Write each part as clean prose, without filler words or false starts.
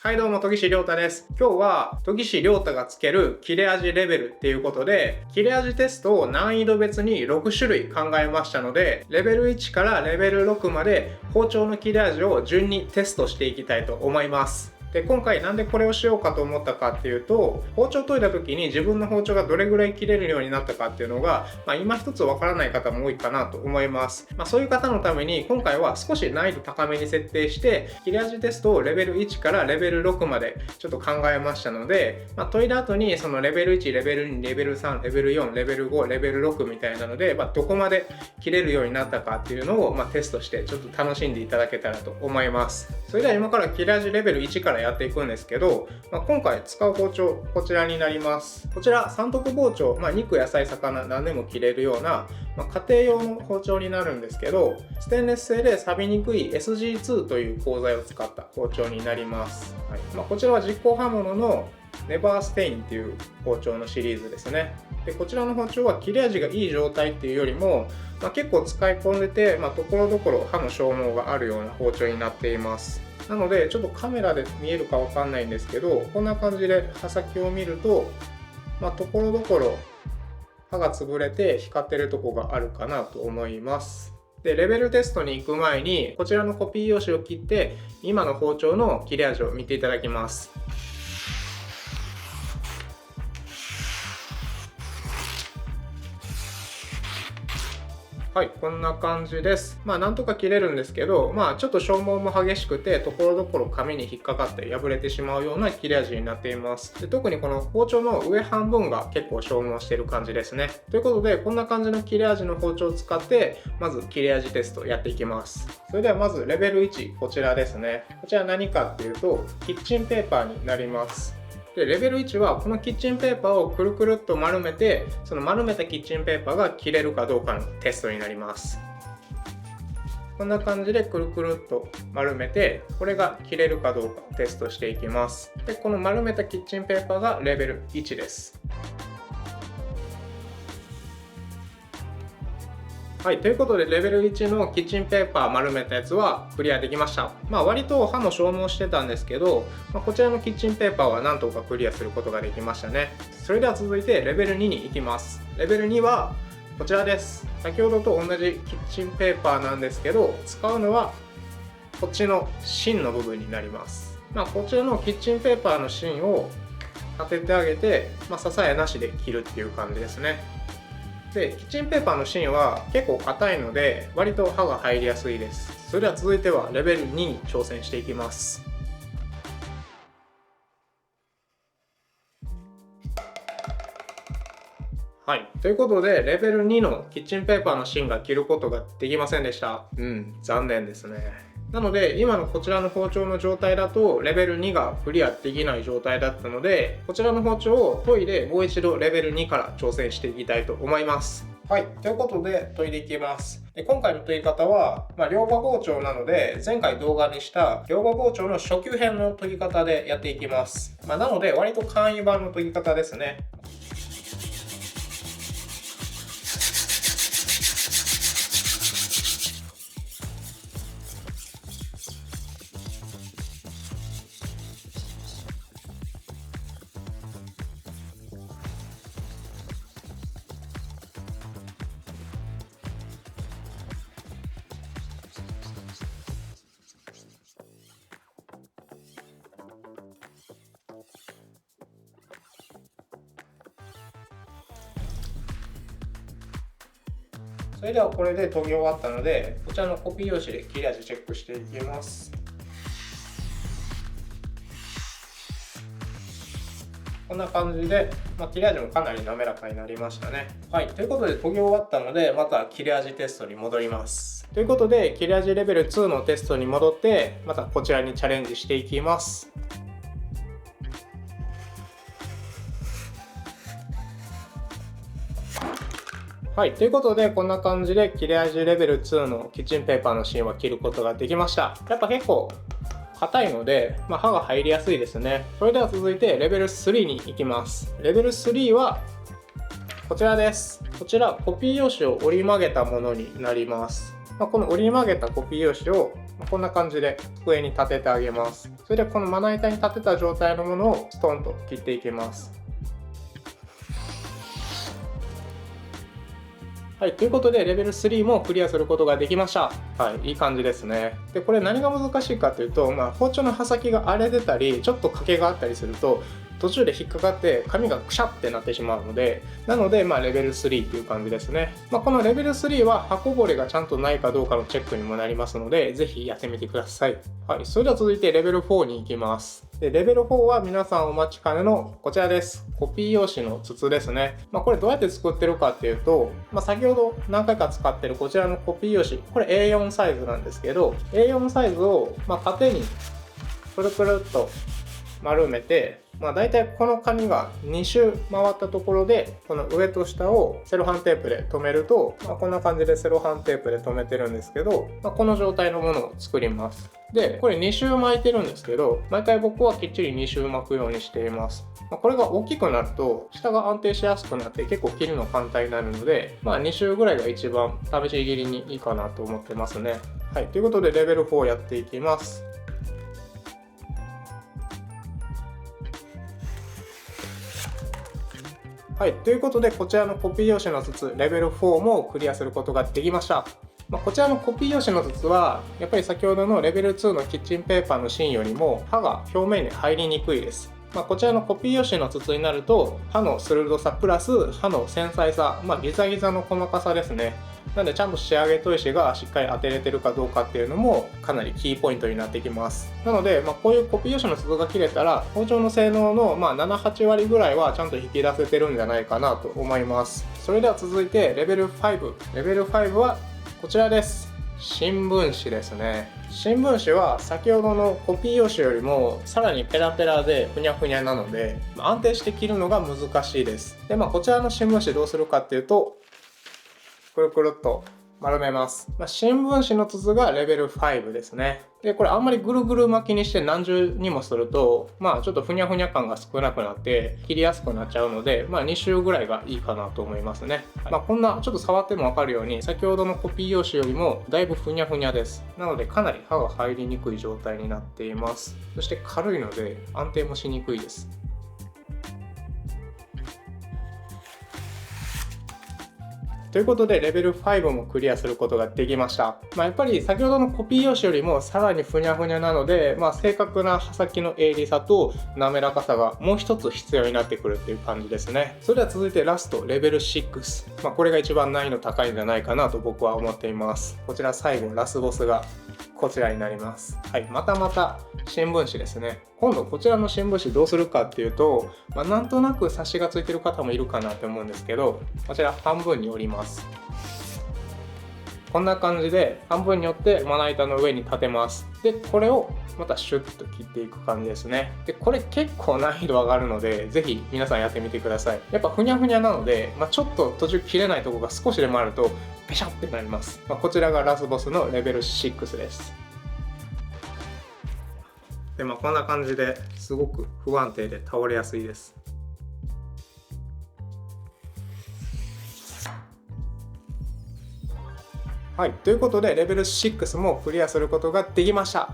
はいどうも、研ぎ師りょうたです。今日は研ぎ師りょうたがつける切れ味レベルっていうことで、切れ味テストを難易度別に6種類考えましたので、レベル1からレベル6まで包丁の切れ味を順にテストしていきたいと思います。で、今回なんでこれをしようかと思ったかっていうと、包丁研いだ時に自分の包丁がどれぐらい切れるようになったかっていうのが、今一つわからない方も多いかなと思います。そういう方のために今回は少し難易度高めに設定して、切れ味テストをレベル1からレベル6までちょっと考えましたので、研いだ後にそのレベル1、レベル2、レベル3、レベル4、レベル5、レベル6みたいなので、どこまで切れるようになったかっていうのをテストしてちょっと楽しんでいただけたらと思います。それでは今から切れ味レベル1からやっていくんですけど、今回使う包丁こちらになります。こちら三徳包丁、肉野菜魚何でも切れるような、家庭用の包丁になるんですけど、ステンレス製で錆びにくい SG2 という鋼材を使った包丁になります。こちらは実光刃物のネバーステインっていう包丁のシリーズですね。でこちらの包丁は切れ味がいい状態っていうよりも、結構使い込んでて、ところどころ刃の消耗があるような包丁になっています。なのでちょっとカメラで見えるかわかんないんですけど、こんな感じで刃先を見ると、ところどころ刃が潰れて光ってるとこがあるかなと思います。でレベルテストに行く前にこちらのコピー用紙を切って今の包丁の切れ味を見ていただきます。はい、こんな感じです。なんとか切れるんですけど、ちょっと消耗も激しくて、ところどころ紙に引っかかって破れてしまうような切れ味になっています。で特にこの包丁の上半分が結構消耗している感じですね。ということで、こんな感じの切れ味の包丁を使って、まず切れ味テストやっていきます。それではまずレベル1、こちらですね。こちら何かっていうと、キッチンペーパーになります。でレベル1はこのキッチンペーパーをくるくるっと丸めて、その丸めたキッチンペーパーが切れるかどうかのテストになります。こんな感じでくるくるっと丸めて、これが切れるかどうかテストしていきます。でこの丸めたキッチンペーパーがレベル1です。はい、ということでレベル1のキッチンペーパー丸めたやつはクリアできました。割と刃の消耗してたんですけど、こちらのキッチンペーパーはなんとかクリアすることができましたね。それでは続いてレベル2に行きます。レベル2はこちらです。先ほどと同じキッチンペーパーなんですけど、使うのはこっちの芯の部分になります。こちらのキッチンペーパーの芯を当ててあげて、支えなしで切るっていう感じですね。でキッチンペーパーの芯は結構硬いので割と刃が入りやすいです。それでは続いてはレベル2に挑戦していきます。はい、ということでレベル2のキッチンペーパーの芯が切ることができませんでした。残念ですね。なので今のこちらの包丁の状態だとレベル2がクリアできない状態だったので、こちらの包丁を研いでもう一度レベル2から挑戦していきたいと思います。はい、ということで研いでいきます。で今回の研ぎ方は、両刃包丁なので前回動画にした両刃包丁の初級編の研ぎ方でやっていきます。なので割と簡易版の研ぎ方ですね。それではこれで研ぎ終わったので、こちらのコピー用紙で切れ味チェックしていきます。こんな感じで、切れ味もかなり滑らかになりましたね。はい、ということで研ぎ終わったので、また切れ味テストに戻ります。ということで、切れ味レベル2のテストに戻って、またこちらにチャレンジしていきます。はい、ということでこんな感じで切れ味レベル2のキッチンペーパーの芯は切ることができました。やっぱ結構硬いので、刃が入りやすいですね。それでは続いてレベル3に行きます。レベル3はこちらです。こちらコピー用紙を折り曲げたものになります。この折り曲げたコピー用紙をこんな感じで机に立ててあげます。それでこのまな板に立てた状態のものをストンと切っていきます。はい、ということでレベル3もクリアすることができました。はい、いい感じですね。で、これ何が難しいかというと、包丁の刃先が荒れてたり、ちょっと欠けがあったりすると、途中で引っかかって紙がくしゃってなってしまうので、なのでレベル3っていう感じですね。このレベル3は刃こぼれがちゃんとないかどうかのチェックにもなりますので、ぜひやってみてください。はい、それでは続いてレベル4に行きます。で、レベル4は皆さんお待ちかねのこちらです。コピー用紙の筒ですね。これどうやって作ってるかっていうと、先ほど何回か使ってるこちらのコピー用紙、これ A4 サイズなんですけど、A4 サイズを縦にくるくるっと丸めて、だいたいこの紙が2周回ったところで、この上と下をセロハンテープで留めると、こんな感じでセロハンテープで留めてるんですけど、この状態のものを作ります。で、これ2周巻いてるんですけど、毎回僕はきっちり2周巻くようにしています。これが大きくなると下が安定しやすくなって結構切るの簡単になるので、2周ぐらいが一番試し切りにいいかなと思ってますね。はい、ということでレベル4やっていきます。はい、ということでこちらのコピー用紙の筒レベル4もクリアすることができました。こちらのコピー用紙の筒はやっぱり先ほどのレベル2のキッチンペーパーの芯よりも刃が表面に入りにくいです。こちらのコピー用紙の筒になると刃の鋭さプラス刃の繊細さ、ギザギザの細かさですね。なのでちゃんと仕上げ砥石がしっかり当てれてるかどうかっていうのもかなりキーポイントになってきます。なので、こういうコピー用紙の筒が切れたら包丁の性能の7、8割ぐらいはちゃんと引き出せてるんじゃないかなと思います。それでは続いてレベル5。レベル5はこちらです。新聞紙ですね。新聞紙は先ほどのコピー用紙よりもさらにペラペラでふにゃふにゃなので安定して切るのが難しいです。で、こちらの新聞紙どうするかっていうと、くるくるっと丸めます。新聞紙の筒がレベル5ですね。で、これあんまりぐるぐる巻きにして何重にもすると、ちょっとふにゃふにゃ感が少なくなって切りやすくなっちゃうので、2周ぐらいがいいかなと思いますね。こんなちょっと触ってもわかるように、先ほどのコピー用紙よりもだいぶふにゃふにゃです。なのでかなり刃が入りにくい状態になっています。そして軽いので安定もしにくいです。ということでレベル5もクリアすることができました。やっぱり先ほどのコピー用紙よりもさらにふにゃふにゃなので、正確な刃先の鋭利さと滑らかさがもう一つ必要になってくるっていう感じですね。それでは続いてラストレベル6。これが一番難易度高いんじゃないかなと僕は思っています。こちら最後ラスボスがこちらになります。はい、また新聞紙ですね。今度こちらの新聞紙どうするかっていうと、なんとなくサシがついてる方もいるかなと思うんですけど、こちら半分に折ります。こんな感じで半分に折ってまな板の上に立てます。で、これをまたシュッと切っていく感じですね。で、これ結構難易度上がるので、ぜひ皆さんやってみてください。やっぱふにゃふにゃなので、ちょっと途中切れないところが少しでもあるとペシャってなります。こちらがラスボスのレベル6です。で、こんな感じですごく不安定で倒れやすいです。はい、ということでレベル6もクリアすることができました。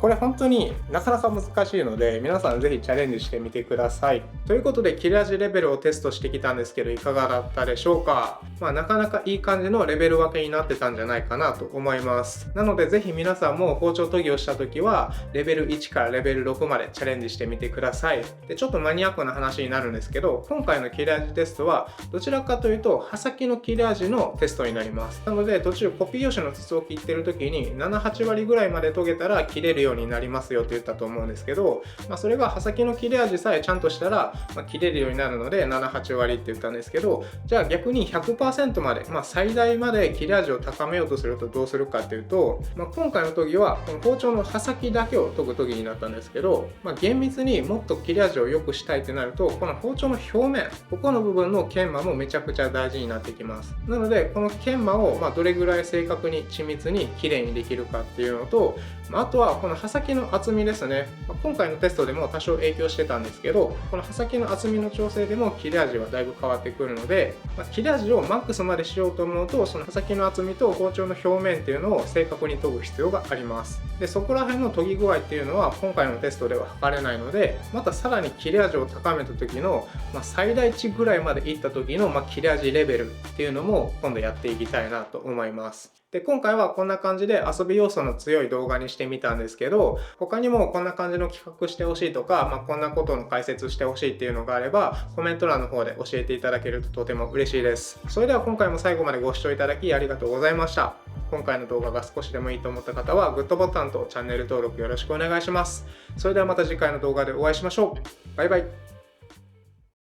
これ本当になかなか難しいので皆さんぜひチャレンジしてみてください。ということで切れ味レベルをテストしてきたんですけどいかがだったでしょうか。なかなかいい感じのレベル分けになってたんじゃないかなと思います。なのでぜひ皆さんも包丁研ぎをした時はレベル1からレベル6までチャレンジしてみてください。で、ちょっとマニアックな話になるんですけど今回の切れ味テストはどちらかというと刃先の切れ味のテストになります。なので途中コピー用紙の筒を切ってる時に7、8割ぐらいまで研げたら切れるようになりますよって言ったと思うんですけど、それが刃先の切れ味さえちゃんとしたら、切れるようになるので7、8割って言ったんですけど、じゃあ逆に 100% まで、最大まで切れ味を高めようとするとどうするかっていうと、今回の研ぎはこの包丁の刃先だけを研ぐ研ぎになったんですけど、厳密にもっと切れ味を良くしたいってなるとこの包丁の表面ここの部分の研磨もめちゃくちゃ大事になってきます。なのでこの研磨をどれぐらい正確に緻密に綺麗にできるかっていうのと、あとはこの刃先の厚みですね。今回のテストでも多少影響してたんですけど、この刃先の厚みの調整でも切れ味はだいぶ変わってくるので、切れ味をマックスまでしようと思うと、その刃先の厚みと包丁の表面っていうのを正確に研ぐ必要があります。でそこら辺の研ぎ具合っていうのは今回のテストでは測れないので、またさらに切れ味を高めた時の、最大値ぐらいまでいった時の、切れ味レベルっていうのも今度やっていきたいなと思います。で今回はこんな感じで遊び要素の強い動画にしてみたんですけど、他にもこんな感じの企画してほしいとか、こんなことの解説してほしいっていうのがあればコメント欄の方で教えていただけるととても嬉しいです。それでは今回も最後までご視聴いただきありがとうございました。今回の動画が少しでもいいと思った方はグッドボタンとチャンネル登録よろしくお願いします。それではまた次回の動画でお会いしましょう。バイバイ。